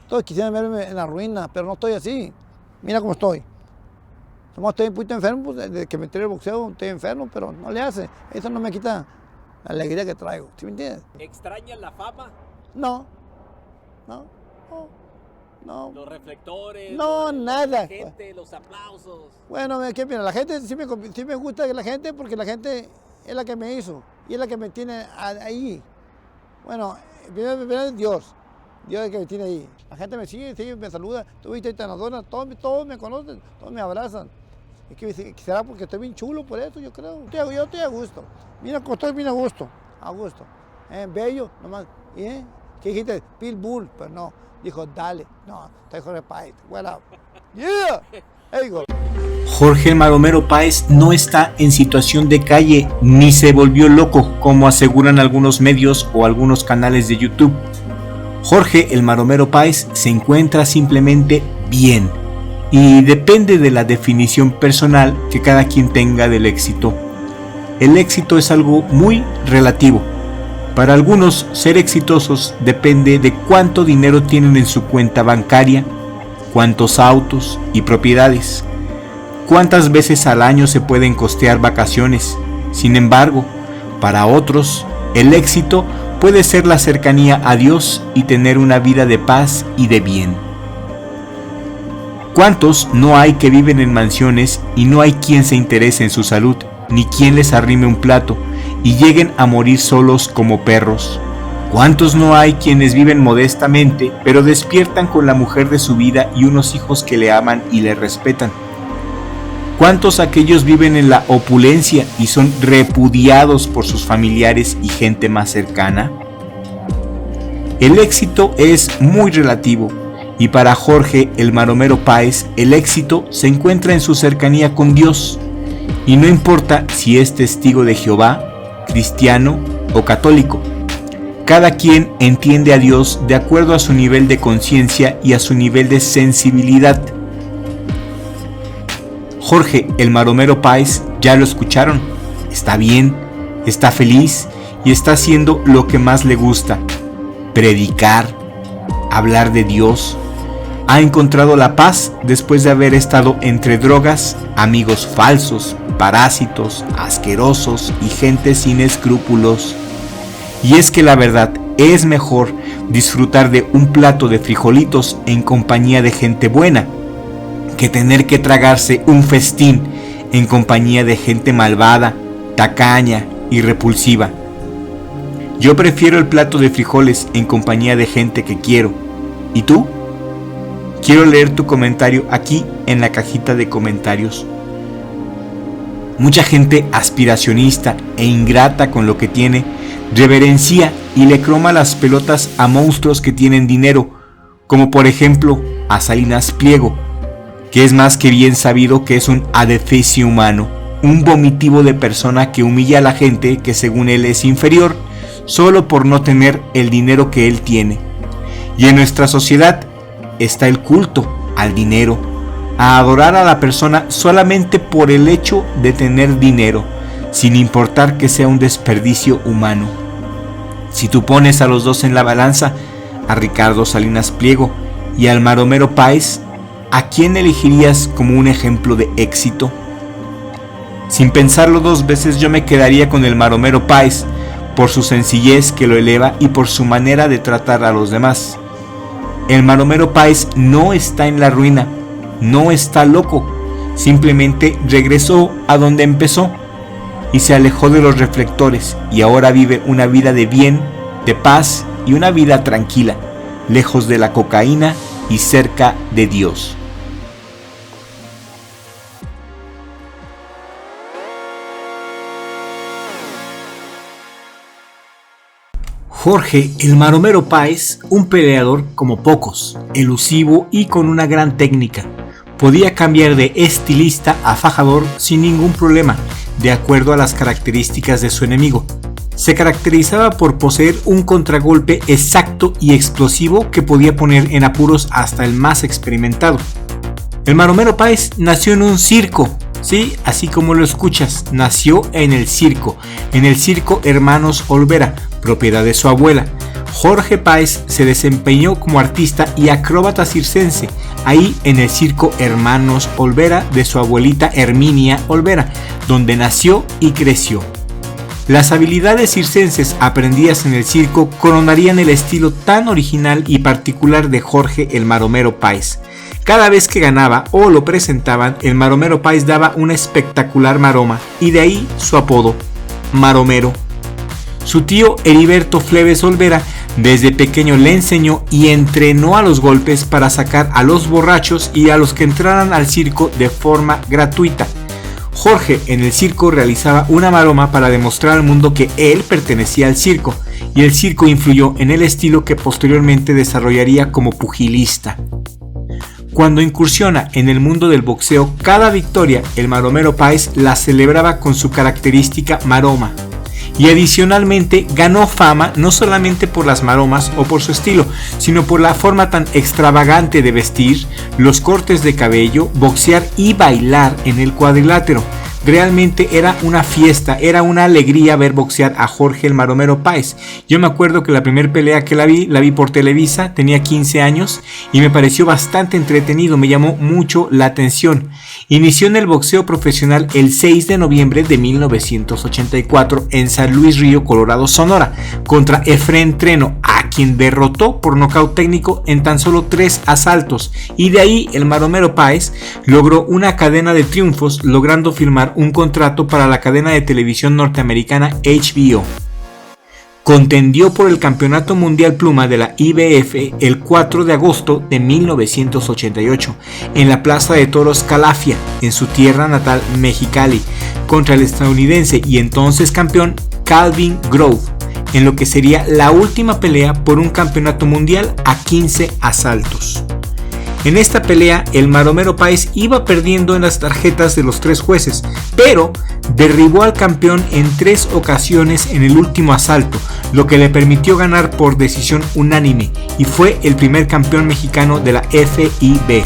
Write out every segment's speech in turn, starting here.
Todos quisieran verme en la ruina, pero no estoy así. Mira cómo estoy. Somos estoy un poquito enfermo, pues, desde que me entré el boxeo estoy enfermo, pero no le hace. Eso no me quita la alegría que traigo, ¿sí me entiendes? ¿Extrañas la fama? No. Los reflectores. No, nada. La gente, los aplausos. Bueno, ¿qué mira? La gente sí me gusta la gente porque la gente es la que me hizo y es la que me tiene ahí. Bueno, primero es Dios. Dios es el que me tiene ahí. La gente me sigue, me saluda. Tú viste Tanadona, todos me conocen, todos me abrazan. Es que será porque estoy bien chulo por eso, yo creo. Yo estoy a gusto. Mira cómo estoy bien a gusto. Bello, nomás. ¿Qué dijiste? Pitbull, pero no. Dijo, dale. No, estoy Jorge Páez. What up? Yeah. There you go. Jorge el Maromero Páez no está en situación de calle ni se volvió loco, como aseguran algunos medios o algunos canales de YouTube. Jorge el Maromero Páez se encuentra simplemente bien y depende de la definición personal que cada quien tenga del éxito. El éxito es algo muy relativo. Para algunos, ser exitosos depende de cuánto dinero tienen en su cuenta bancaria, cuántos autos y propiedades, cuántas veces al año se pueden costear vacaciones. Sin embargo, para otros, el éxito puede ser la cercanía a Dios y tener una vida de paz y de bien. ¿Cuántos no hay que viven en mansiones y no hay quien se interese en su salud, ni quien les arrime un plato, y lleguen a morir solos como perros? ¿Cuántos no hay quienes viven modestamente, pero despiertan con la mujer de su vida y unos hijos que le aman y le respetan? ¿Cuántos aquellos viven en la opulencia y son repudiados por sus familiares y gente más cercana? El éxito es muy relativo, y para Jorge el Maromero Páez el éxito se encuentra en su cercanía con Dios, y no importa si es testigo de Jehová, cristiano o católico. Cada quien entiende a Dios de acuerdo a su nivel de conciencia y a su nivel de sensibilidad. Jorge el Maromero Páez, ya lo escucharon, está bien, está feliz y está haciendo lo que más le gusta: predicar, hablar de Dios. Ha encontrado la paz después de haber estado entre drogas, amigos falsos, parásitos, asquerosos y gente sin escrúpulos. Y es que la verdad, es mejor disfrutar de un plato de frijolitos en compañía de gente buena que tener que tragarse un festín en compañía de gente malvada, tacaña y repulsiva. Yo prefiero el plato de frijoles en compañía de gente que quiero. ¿Y tú? Quiero leer tu comentario aquí en la cajita de comentarios. Mucha gente aspiracionista e ingrata con lo que tiene reverencia y le croma las pelotas a monstruos que tienen dinero, como por ejemplo a Salinas Pliego, que es más que bien sabido que es un adefesio humano, un vomitivo de persona que humilla a la gente que según él es inferior, solo por no tener el dinero que él tiene. Y en nuestra sociedad está el culto al dinero, a adorar a la persona solamente por el hecho de tener dinero, sin importar que sea un desperdicio humano. Si tú pones a los dos en la balanza, a Ricardo Salinas Pliego y al Maromero Páez, ¿a quién elegirías como un ejemplo de éxito? Sin pensarlo dos veces, yo me quedaría con el Maromero Páez, por su sencillez que lo eleva y por su manera de tratar a los demás. El Maromero Páez no está en la ruina, no está loco, simplemente regresó a donde empezó y se alejó de los reflectores y ahora vive una vida de bien, de paz y una vida tranquila, lejos de la cocaína y cerca de Dios. Jorge el Maromero Páez, un peleador como pocos, elusivo y con una gran técnica. Podía cambiar de estilista a fajador sin ningún problema, de acuerdo a las características de su enemigo. Se caracterizaba por poseer un contragolpe exacto y explosivo que podía poner en apuros hasta el más experimentado. El Maromero Páez nació en un circo, sí, así como lo escuchas, nació en el circo Hermanos Olvera, propiedad de su abuela, Jorge Páez se desempeñó como artista y acróbata circense, ahí en el circo Hermanos Olvera de su abuelita Herminia Olvera, donde nació y creció. Las habilidades circenses aprendidas en el circo coronarían el estilo tan original y particular de Jorge el Maromero Páez. Cada vez que ganaba o lo presentaban, el Maromero Páez daba una espectacular maroma, y de ahí su apodo, Maromero. Su tío Heriberto Fleves Olvera desde pequeño le enseñó y entrenó a los golpes para sacar a los borrachos y a los que entraran al circo de forma gratuita. Jorge en el circo realizaba una maroma para demostrar al mundo que él pertenecía al circo, y el circo influyó en el estilo que posteriormente desarrollaría como pugilista. Cuando incursiona en el mundo del boxeo, cada victoria el Maromero Páez la celebraba con su característica maroma. Y adicionalmente ganó fama no solamente por las maromas o por su estilo, sino por la forma tan extravagante de vestir, los cortes de cabello, boxear y bailar en el cuadrilátero. Realmente era una fiesta, era una alegría ver boxear a Jorge el Maromero Páez. Yo me acuerdo que la primera pelea que la vi por Televisa, tenía 15 años y me pareció bastante entretenido, me llamó mucho la atención. Inició en el boxeo profesional el 6 de noviembre de 1984 en San Luis Río, Colorado, Sonora, contra Efrén Treno, a quien derrotó por nocaut técnico en tan solo 3 asaltos, y de ahí el Maromero Páez logró una cadena de triunfos, logrando firmar un contrato para la cadena de televisión norteamericana HBO. Contendió por el Campeonato Mundial Pluma de la IBF el 4 de agosto de 1988 en la Plaza de Toros Calafia, en su tierra natal Mexicali, contra el estadounidense y entonces campeón Calvin Grove, en lo que sería la última pelea por un campeonato mundial a 15 asaltos. En esta pelea, el Maromero Páez iba perdiendo en las tarjetas de los 3 jueces, pero derribó al campeón en 3 ocasiones en el último asalto, lo que le permitió ganar por decisión unánime, y fue el primer campeón mexicano de la FIB.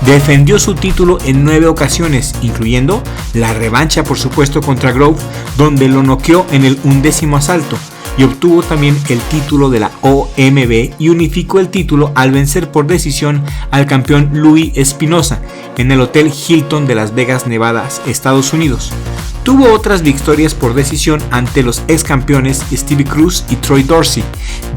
Defendió su título en 9 ocasiones, incluyendo la revancha por supuesto contra Grove, donde lo noqueó en el 11º asalto, y obtuvo también el título de la OMB y unificó el título al vencer por decisión al campeón Luis Espinosa en el Hotel Hilton de Las Vegas, Nevada, Estados Unidos. Tuvo otras victorias por decisión ante los ex campeones Stevie Cruz y Troy Dorsey.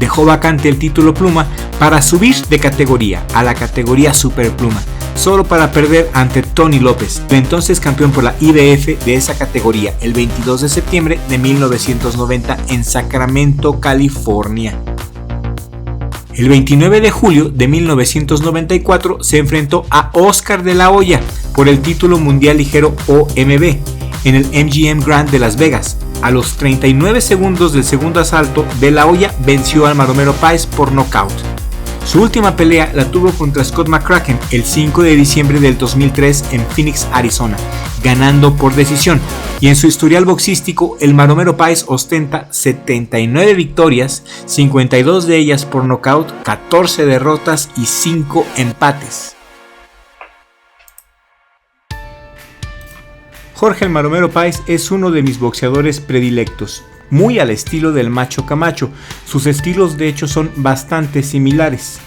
Dejó vacante el título pluma para subir de categoría a la categoría superpluma, solo para perder ante Tony López, el entonces campeón por la IBF de esa categoría, el 22 de septiembre de 1990 en Sacramento, California. El 29 de julio de 1994 se enfrentó a Oscar de la Hoya por el título mundial ligero OMB en el MGM Grand de Las Vegas. A los 39 segundos del segundo asalto, De la Hoya venció al Maromero Páez por nocaut. Su última pelea la tuvo contra Scott McCracken el 5 de diciembre del 2003 en Phoenix, Arizona, ganando por decisión. Y en su historial boxístico, el Maromero Páez ostenta 79 victorias, 52 de ellas por nocaut, 14 derrotas y 5 empates. Jorge el Maromero Páez es uno de mis boxeadores predilectos, muy al estilo del Macho Camacho. Sus estilos de hecho son bastante similares.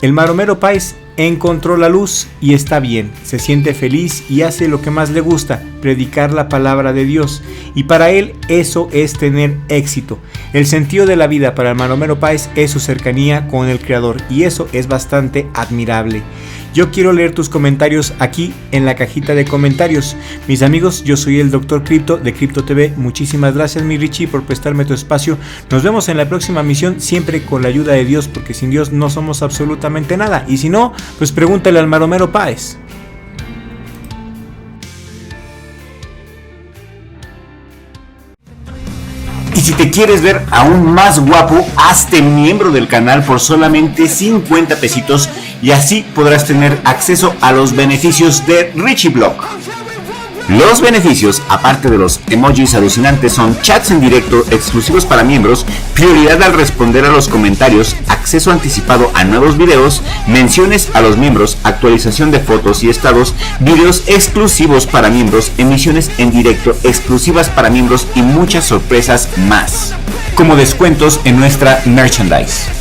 El Maromero Páez encontró la luz y está bien, se siente feliz y hace lo que más le gusta, predicar la palabra de Dios, y para él eso es tener éxito. El sentido de la vida para el Maromero Páez es su cercanía con el Creador, y eso es bastante admirable. Yo quiero leer tus comentarios aquí en la cajita de comentarios. Mis amigos, yo soy el Dr. Crypto de Crypto TV. Muchísimas gracias, mi Richie, por prestarme tu espacio. Nos vemos en la próxima misión, siempre con la ayuda de Dios, porque sin Dios no somos absolutamente nada. Y si no, pues pregúntale al Maromero Páez. Y si te quieres ver aún más guapo, hazte miembro del canal por solamente 50 pesitos y así podrás tener acceso a los beneficios de Richie Blog. Los beneficios, aparte de los emojis alucinantes, son chats en directo exclusivos para miembros, prioridad al responder a los comentarios, acceso anticipado a nuevos videos, menciones a los miembros, actualización de fotos y estados, videos exclusivos para miembros, emisiones en directo exclusivas para miembros y muchas sorpresas más. como descuentos en nuestra merchandise.